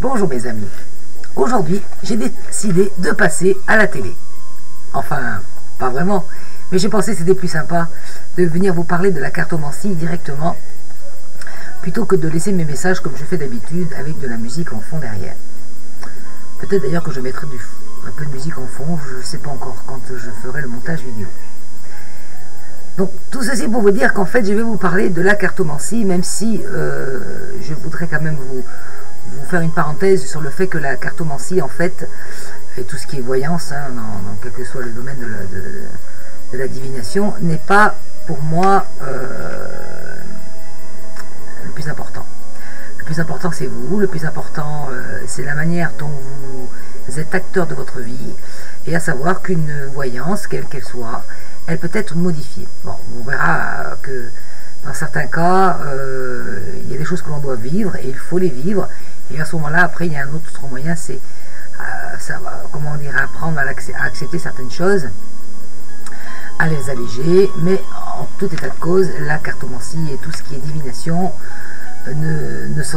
Bonjour mes amis, aujourd'hui j'ai décidé de passer à la télé. Enfin, pas vraiment, mais j'ai pensé que c'était plus sympa de venir vous parler de la cartomancie directement, plutôt que de laisser mes messages comme je fais d'habitude avec de la musique en fond derrière. Peut-être d'ailleurs que je mettrai un peu de musique en fond, je ne sais pas encore quand je ferai le montage vidéo. Donc tout ceci pour vous dire qu'en fait je vais vous parler de la cartomancie, même si je voudrais quand même vous faire une parenthèse sur le fait que la cartomancie en fait, et tout ce qui est voyance, hein, dans quel que soit le domaine de la divination, n'est pas pour moi le plus important. Le plus important c'est vous, le plus important c'est la manière dont vous êtes acteur de votre vie, et à savoir qu'une voyance, quelle qu'elle soit, elle peut être modifiée. Bon, on verra que dans certains cas, il y a des choses que l'on doit vivre et il faut les vivre. Et à ce moment-là, après, il y a un autre moyen, c'est comment dire, apprendre à accepter certaines choses, à les alléger. Mais en tout état de cause, la cartomancie et tout ce qui est divination,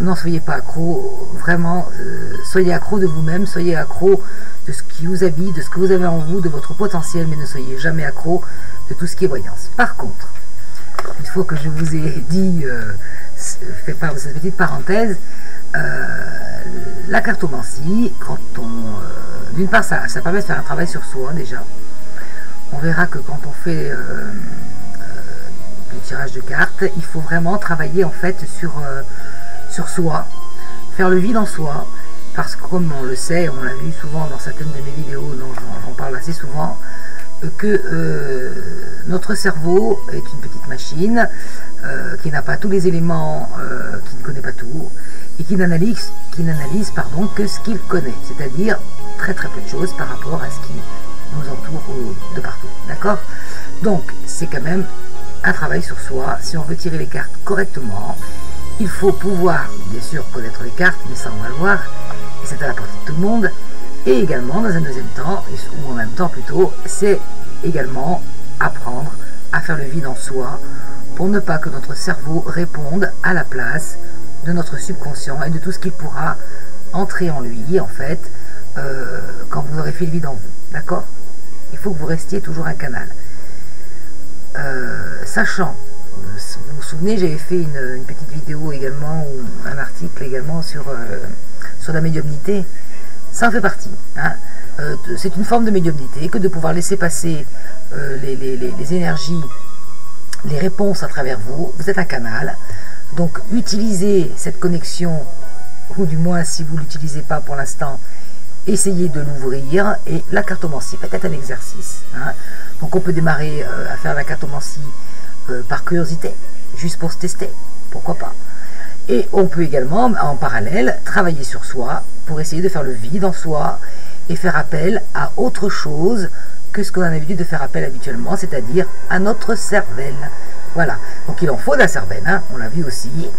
n'en soyez pas accro, vraiment, soyez accro de vous-même, soyez accro de ce qui vous habite, de ce que vous avez en vous, de votre potentiel, mais ne soyez jamais accro de tout ce qui est voyance. Par contre, une fois que je vous ai dit, fait part de cette petite parenthèse, la cartomancie, quand d'une part ça permet de faire un travail sur soi déjà. On verra que quand on fait le tirage de cartes, il faut vraiment travailler en fait sur soi, faire le vide en soi, parce que comme on le sait, on l'a vu souvent dans certaines de mes vidéos, dont j'en parle assez souvent, que notre cerveau est une petite machine qui n'a pas tous les éléments, qui ne connaît pas tout, et qui n'analyse que ce qu'il connaît, c'est-à-dire très peu de choses par rapport à ce qui nous entoure de partout, d'accord? Donc c'est quand même un travail sur soi. Si on veut tirer les cartes correctement, il faut pouvoir bien sûr connaître les cartes, mais ça on va le voir, et c'est à la portée de tout le monde. Et également, dans un deuxième temps, ou en même temps plutôt, c'est également apprendre à faire le vide en soi pour ne pas que notre cerveau réponde à la place de notre subconscient et de tout ce qui pourra entrer en lui, en fait, quand vous aurez fait le vide en vous. D'accord? Il faut que vous restiez toujours un canal. Sachant, vous vous souvenez, j'avais fait une petite vidéo également, ou un article également sur la médiumnité. Ça en fait partie. Hein. C'est une forme de médiumnité que de pouvoir laisser passer les énergies, les réponses à travers vous. Vous êtes un canal. Donc utilisez cette connexion, ou du moins si vous ne l'utilisez pas pour l'instant, essayez de l'ouvrir. Et la cartomancie peut être un exercice. Hein. Donc on peut démarrer à faire la cartomancie par curiosité, juste pour se tester. Pourquoi pas. Et on peut également, en parallèle, travailler sur soi pour essayer de faire le vide en soi et faire appel à autre chose que ce qu'on a l'habitude de faire appel habituellement, c'est-à-dire à notre cervelle. Voilà. Donc il en faut de la cervelle, hein, on l'a vu aussi.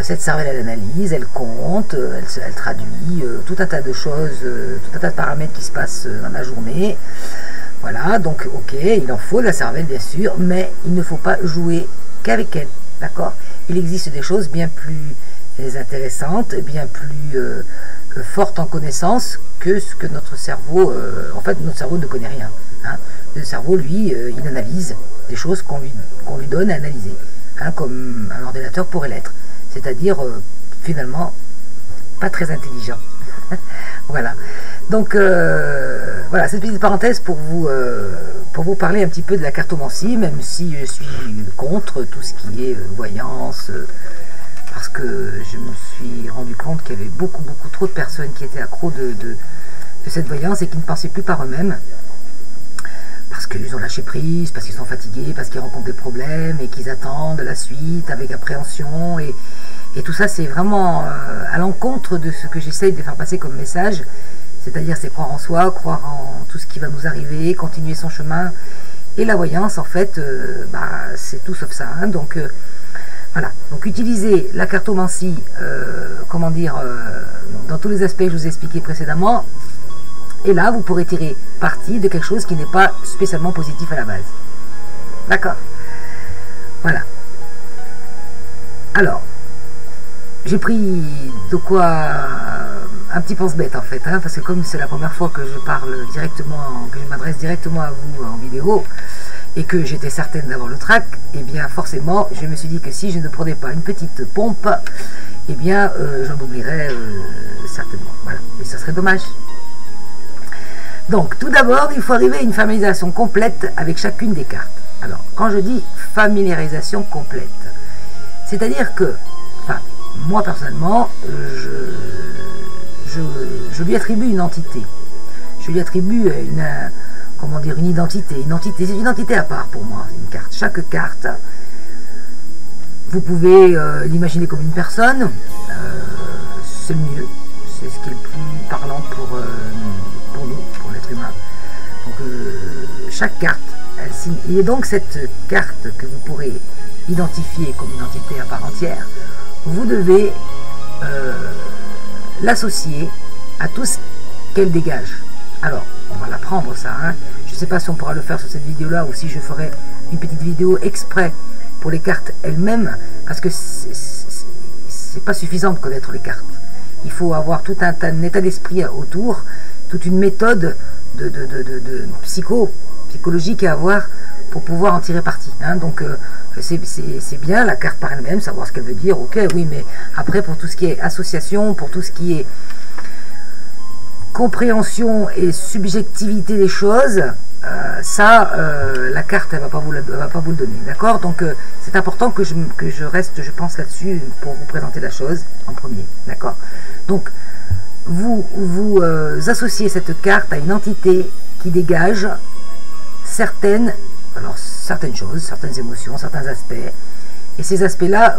Cette cervelle, elle analyse, elle compte, elle traduit tout un tas de choses, tout un tas de paramètres qui se passent dans la journée. Voilà, donc ok, il en faut de la cervelle bien sûr, mais il ne faut pas jouer qu'avec elle. D'accord? Il existe des choses bien plus intéressantes, bien plus fortes en connaissance que ce que notre cerveau... en fait, notre cerveau ne connaît rien. Hein. Le cerveau, lui, il analyse des choses qu'on lui donne à analyser, hein, comme un ordinateur pourrait l'être. C'est-à-dire, finalement, pas très intelligent. Voilà. Donc, voilà, cette petite parenthèse pour vous parler un petit peu de la cartomancie, même si je suis contre tout ce qui est voyance, parce que je me suis rendu compte qu'il y avait beaucoup trop de personnes qui étaient accros de cette voyance et qui ne pensaient plus par eux-mêmes, parce qu'ils ont lâché prise, parce qu'ils sont fatigués, parce qu'ils rencontrent des problèmes et qu'ils attendent la suite avec appréhension, et tout ça c'est vraiment à l'encontre de ce que j'essaye de faire passer comme message. C'est-à-dire, c'est croire en soi, croire en tout ce qui va nous arriver, continuer son chemin. Et la voyance, en fait, c'est tout sauf ça. Hein. Donc, voilà. Donc, utilisez la cartomancie, comment dire, dans tous les aspects que je vous ai expliqués précédemment. Et là, vous pourrez tirer parti de quelque chose qui n'est pas spécialement positif à la base. D'accord? Voilà. Alors, j'ai pris de quoi un petit pense-bête en fait, hein, parce que comme c'est la première fois que je parle directement, que je m'adresse directement à vous en vidéo, et que j'étais certaine d'avoir le trac, et bien forcément, je me suis dit que si je ne prenais pas une petite pompe, et bien j'en oublierais certainement. Voilà, et ça serait dommage. Donc, tout d'abord, il faut arriver à une familiarisation complète avec chacune des cartes. Alors, quand je dis familiarisation complète, c'est-à-dire que, enfin, moi personnellement, je lui attribue une entité. Je lui attribue comment dire, une identité. C'est une identité à part pour moi, une carte. Chaque carte, vous pouvez l'imaginer comme une personne, c'est le mieux, c'est ce qui est le plus parlant pour nous, pour l'être humain. Donc chaque carte, elle signe. Et donc cette carte que vous pourrez identifier comme une entité à part entière, vous devez l'associer à tout ce qu'elle dégage. Alors, on va l'apprendre ça, hein. Je ne sais pas si on pourra le faire sur cette vidéo-là ou si je ferai une petite vidéo exprès pour les cartes elles-mêmes, parce que c'est pas suffisant de connaître les cartes. Il faut avoir tout un état d'esprit autour, toute une méthode de psychologique à avoir pour pouvoir en tirer parti, hein. Donc c'est bien la carte par elle-même, savoir ce qu'elle veut dire, ok, oui, mais après pour tout ce qui est association, pour tout ce qui est compréhension et subjectivité des choses, la carte elle va pas vous le donner, d'accord. Donc c'est important que je reste, je pense, là-dessus pour vous présenter la chose en premier, d'accord. Donc vous associez cette carte à une entité qui dégage certaines choses, certaines émotions, certains aspects, et ces aspects-là,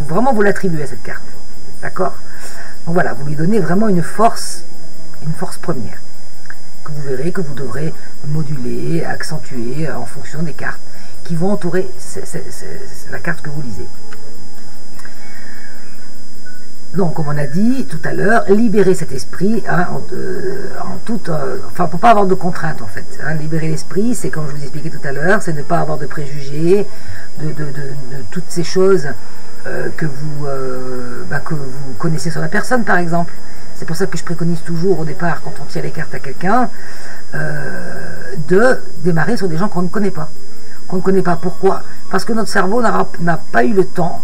vraiment vous l'attribuez à cette carte, d'accord. Donc voilà, vous lui donnez vraiment une force première, que vous verrez que vous devrez moduler, accentuer en fonction des cartes qui vont entourer la carte que vous lisez. Donc, comme on a dit tout à l'heure, libérer cet esprit, hein, enfin, pour pas avoir de contraintes en fait. Hein, libérer l'esprit, c'est comme je vous expliquais tout à l'heure, c'est ne pas avoir de préjugés, de toutes ces choses que vous connaissez sur la personne, par exemple. C'est pour ça que je préconise toujours au départ, quand on tire les cartes à quelqu'un, de démarrer sur des gens qu'on ne connaît pas. Qu'on ne connaît pas. Pourquoi? Parce que notre cerveau n'a pas eu le temps,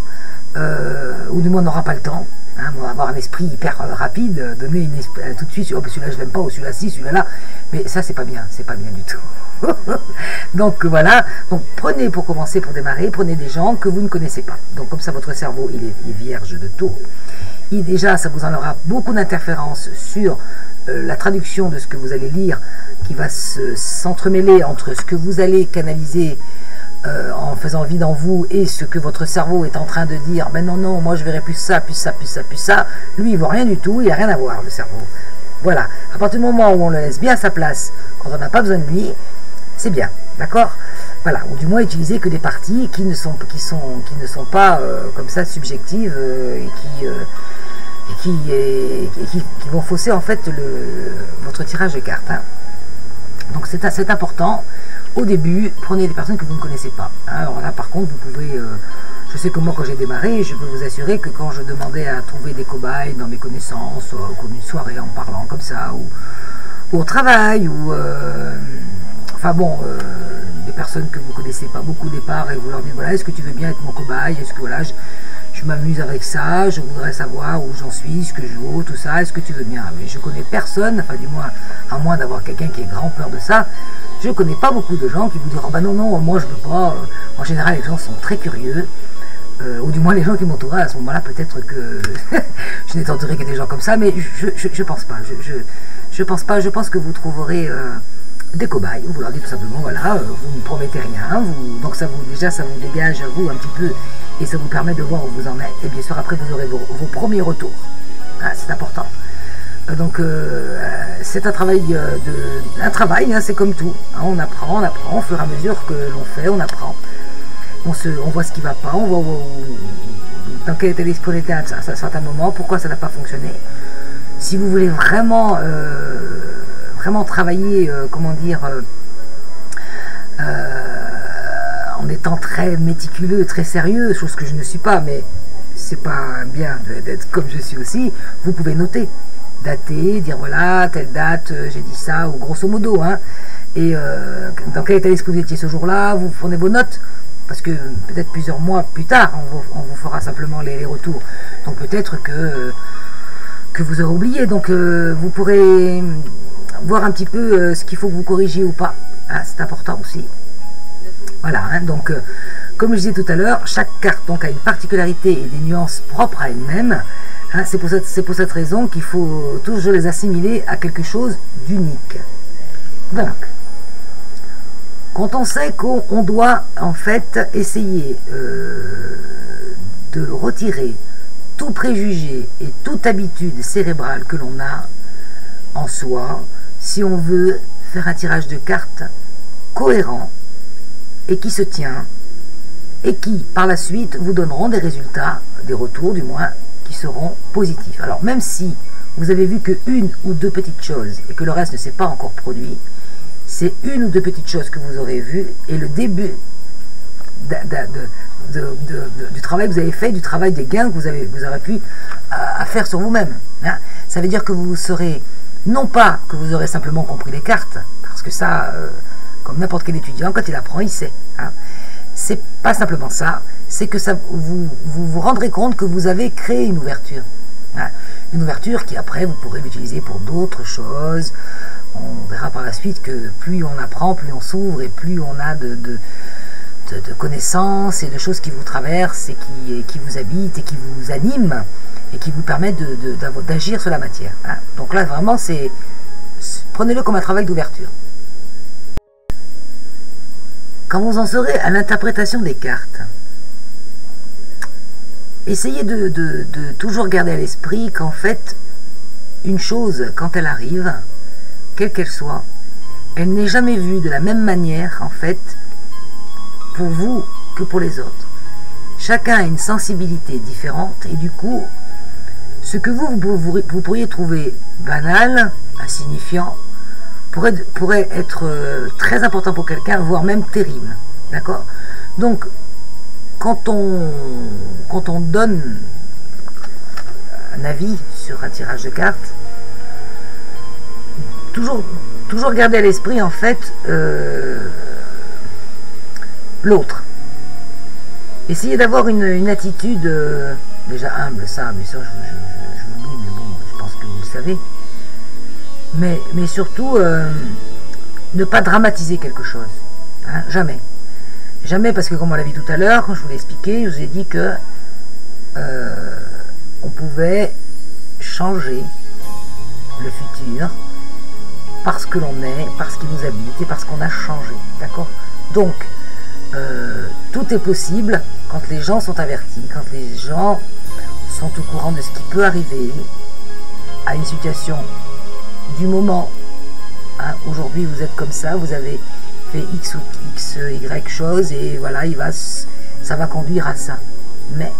ou du moins n'aura pas le temps. Hein, on va avoir un esprit hyper rapide, donner tout de suite, oh, celui-là je l'aime pas, ou celui-là si, celui-là là. Mais ça c'est pas bien du tout. Donc voilà, donc prenez pour commencer, pour démarrer, prenez des gens que vous ne connaissez pas. Donc comme ça votre cerveau il est vierge de tout. Et déjà ça vous en aura beaucoup d'interférences sur la traduction de ce que vous allez lire, qui va s'entremêler entre ce que vous allez canaliser en faisant le vide en vous et ce que votre cerveau est en train de dire. Ben non, moi je verrai plus ça, plus ça, plus ça, plus ça. Lui il voit rien du tout, il n'y a rien à voir, le cerveau. Voilà, à partir du moment où on le laisse bien à sa place, quand on n'a pas besoin de lui, c'est bien, d'accord. Voilà, ou du moins utiliser que des parties qui ne sont pas comme ça subjectives et qui vont fausser en fait votre tirage de cartes, hein. Donc c'est important. Au début, prenez des personnes que vous ne connaissez pas. Alors là, par contre, vous pouvez... je sais que moi, quand j'ai démarré, je peux vous assurer que quand je demandais à trouver des cobayes dans mes connaissances, au cours d'une soirée en parlant comme ça, ou au travail, ou... enfin bon, des personnes que vous ne connaissez pas beaucoup au départ, et vous leur dites, voilà, est-ce que tu veux bien être mon cobaye? Est-ce que, voilà, je m'amuse avec ça, je voudrais savoir où j'en suis, ce que je vaux, tout ça, est-ce que tu veux bien? Mais je connais personne, enfin du moins, à moins d'avoir quelqu'un qui ait grand peur de ça, je connais pas beaucoup de gens qui vous diront, oh bah non, moi je veux pas. En général, les gens sont très curieux, ou du moins les gens qui m'entouraient à ce moment-là, peut-être que je n'ai entouré que des gens comme ça, mais je pense pas, je pense pas, je pense que vous trouverez des cobayes, vous leur dites tout simplement, voilà, vous ne promettez rien, donc ça vous dégage à vous un petit peu, et ça vous permet de voir où vous en êtes, et bien sûr après vous aurez vos premiers retours, ah, c'est important. Donc c'est un travail, hein, c'est comme tout, hein, on apprend au fur et à mesure que l'on fait, on apprend, on voit ce qui ne va pas, on voit dans quel état d'esprit on était à un certain moment, pourquoi ça n'a pas fonctionné. Si vous voulez vraiment travailler, comment dire, en étant très méticuleux, très sérieux, chose que je ne suis pas, mais c'est pas bien d'être comme je suis aussi, vous pouvez noter, dater, dire voilà, telle date, j'ai dit ça, ou grosso modo, hein, et dans quel état d'esprit vous étiez ce jour-là, vous prenez vos notes, parce que peut-être plusieurs mois plus tard, on vous fera simplement les retours, donc peut-être que vous aurez oublié, donc vous pourrez voir un petit peu ce qu'il faut que vous corrigiez ou pas, hein, c'est important aussi. Voilà, hein, donc comme je disais tout à l'heure, chaque carte donc, a une particularité et des nuances propres à elle-même. Hein, c'est pour cette raison qu'il faut toujours les assimiler à quelque chose d'unique. Donc, quand on sait qu'on doit en fait essayer de retirer tout préjugé et toute habitude cérébrale que l'on a en soi, si on veut faire un tirage de cartes cohérent et qui se tient, et qui, par la suite, vous donneront des résultats, des retours du moins, qui seront positifs. Alors, même si vous avez vu que une ou deux petites choses, et que le reste ne s'est pas encore produit, c'est une ou deux petites choses que vous aurez vues, et le début du travail que vous avez fait, du travail des gains que vous aurez pu à faire sur vous-même. Hein. Ça veut dire que vous serez, non pas que vous aurez simplement compris les cartes, parce que ça... comme n'importe quel étudiant, quand il apprend, il sait. Hein. C'est pas simplement ça, c'est que ça, vous rendrez compte que vous avez créé une ouverture. Hein. Une ouverture qui après vous pourrez l'utiliser pour d'autres choses. On verra par la suite que plus on apprend, plus on s'ouvre et plus on a de connaissances et de choses qui vous traversent et qui vous habitent et qui vous animent et qui vous permettent d'agir sur la matière. Hein. Donc là vraiment prenez-le comme un travail d'ouverture. Quand vous en serez à l'interprétation des cartes, essayez de toujours garder à l'esprit qu'en fait, une chose, quand elle arrive, quelle qu'elle soit, elle n'est jamais vue de la même manière, en fait, pour vous que pour les autres. Chacun a une sensibilité différente, et du coup, ce que vous pourriez trouver banal, insignifiant, pourrait être très important pour quelqu'un, voire même terrible. D'accord? Donc, quand on donne un avis sur un tirage de cartes, toujours garder à l'esprit, en fait, l'autre. Essayez d'avoir une attitude déjà humble, ça, mais ça, je vous le dis, mais bon, je pense que vous le savez. Mais surtout, ne pas dramatiser quelque chose. Hein, jamais. Jamais, parce que comme on l'a vu tout à l'heure, quand je vous l'ai expliqué, je vous ai dit que on pouvait changer le futur parce que l'on est, parce qu'il nous habite et parce qu'on a changé. D'accord? Donc, tout est possible quand les gens sont avertis, quand les gens sont au courant de ce qui peut arriver à une situation du moment. Hein, aujourd'hui vous êtes comme ça, vous avez fait X ou Y chose et voilà, ça va conduire à ça. Mais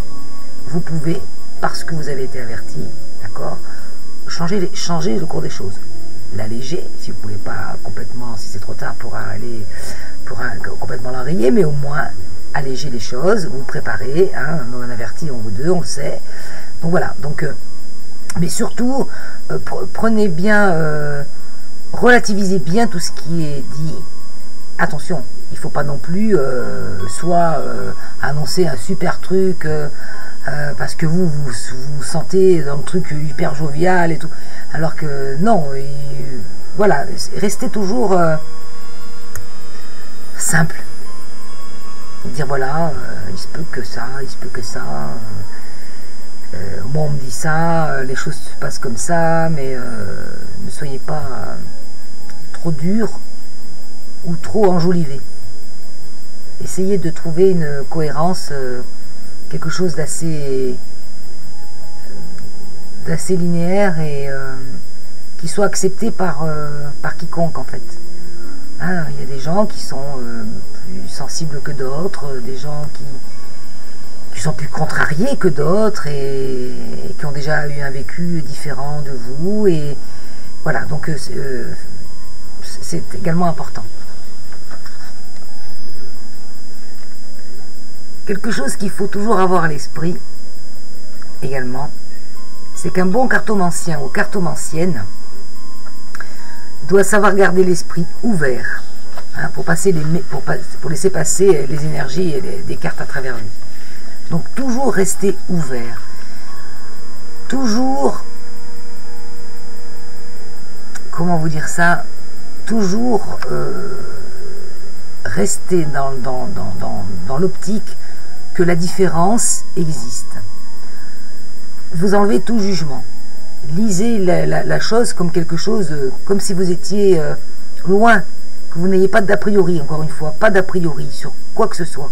vous pouvez, parce que vous avez été averti, d'accord, changer le cours des choses. L'alléger, si vous ne pouvez pas complètement, si c'est trop tard pour complètement l'enrayer, mais au moins alléger les choses, vous préparez, hein, on en avertit, on vous deux, on le sait. Donc voilà, donc mais surtout, prenez bien, relativisez bien tout ce qui est dit. Attention, il ne faut pas non plus annoncer un super truc parce que vous sentez dans le truc hyper jovial et tout. Alors que non, voilà, restez toujours simple. Dire voilà, il se peut que ça, il se peut que ça. Moi on me dit ça, les choses se passent comme ça, mais ne soyez pas trop dur ou trop enjolivé. Essayez de trouver une cohérence, quelque chose d'assez linéaire et qui soit accepté par quiconque en fait. Hein, il y a des gens qui sont plus sensibles que d'autres, des gens qui sont plus contrariés que d'autres et qui ont déjà eu un vécu différent de vous, et voilà, donc c'est également important. Quelque chose qu'il faut toujours avoir à l'esprit, également, c'est qu'un bon cartomancien ou cartomancienne doit savoir garder l'esprit ouvert, hein, pour laisser passer les énergies et des cartes à travers lui. Donc toujours rester ouvert, toujours, comment vous dire ça, toujours rester dans l'optique que la différence existe. Vous enlevez tout jugement. Lisez la chose comme quelque chose, comme si vous étiez loin, que vous n'ayez pas d'a priori, encore une fois, pas d'a priori sur quoi que ce soit.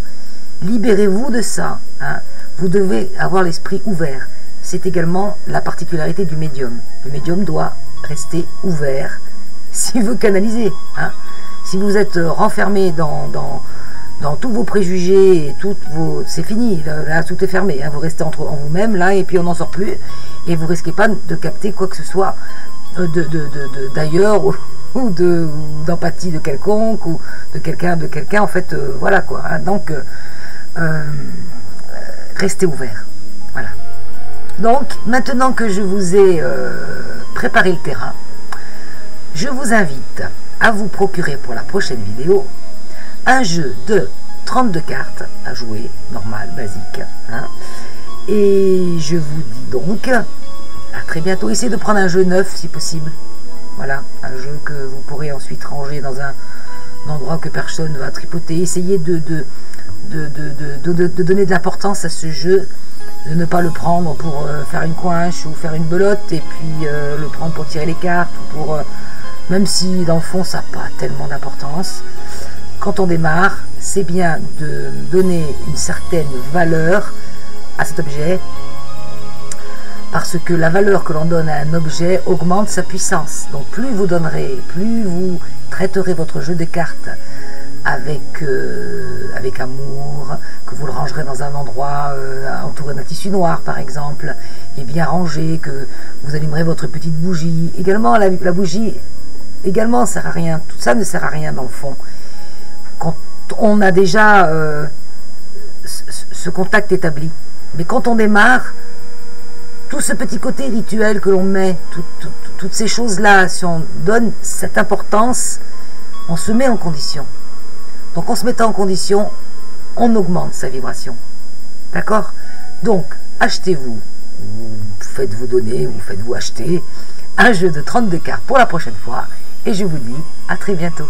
Libérez-vous de ça, hein. Vous devez avoir l'esprit ouvert. C'est également la particularité du médium. Le médium doit rester ouvert s'il veut canaliser, hein. Si vous êtes renfermé dans tous vos préjugés, et c'est fini, là tout est fermé, hein. Vous restez en vous-même, là, et puis on n'en sort plus, et vous risquez pas de capter quoi que ce soit d'ailleurs, ou d'empathie de quelconque, ou de quelqu'un, en fait, voilà quoi, hein. Donc, restez ouvert, voilà. Donc, maintenant que je vous ai préparé le terrain, je vous invite à vous procurer pour la prochaine vidéo un jeu de 32 cartes à jouer, normal, basique, hein. Et je vous dis donc à très bientôt. Essayez de prendre un jeu neuf si possible, voilà, un jeu que vous pourrez ensuite ranger dans un endroit que personne ne va tripoter. Essayez de donner de l'importance à ce jeu, de ne pas le prendre pour faire une coinche ou faire une belote, et puis le prendre pour tirer les cartes, pour même si dans le fond ça n'a pas tellement d'importance. Quand on démarre, c'est bien de donner une certaine valeur à cet objet, parce que la valeur que l'on donne à un objet augmente sa puissance. Donc plus vous donnerez, plus vous traiterez votre jeu de cartes avec amour, que vous le rangerez dans un endroit entouré d'un tissu noir par exemple, et bien rangé, que vous allumerez votre petite bougie. Également, la bougie également sert à rien, tout ça ne sert à rien dans le fond. Quand on a déjà ce contact établi, mais quand on démarre, tout ce petit côté rituel que l'on met, toutes ces choses-là, si on donne cette importance, on se met en condition. Donc en se mettant en condition, on augmente sa vibration. D'accord? Donc, achetez-vous, faites-vous donner, ou faites-vous acheter un jeu de 32 cartes pour la prochaine fois, et je vous dis à très bientôt.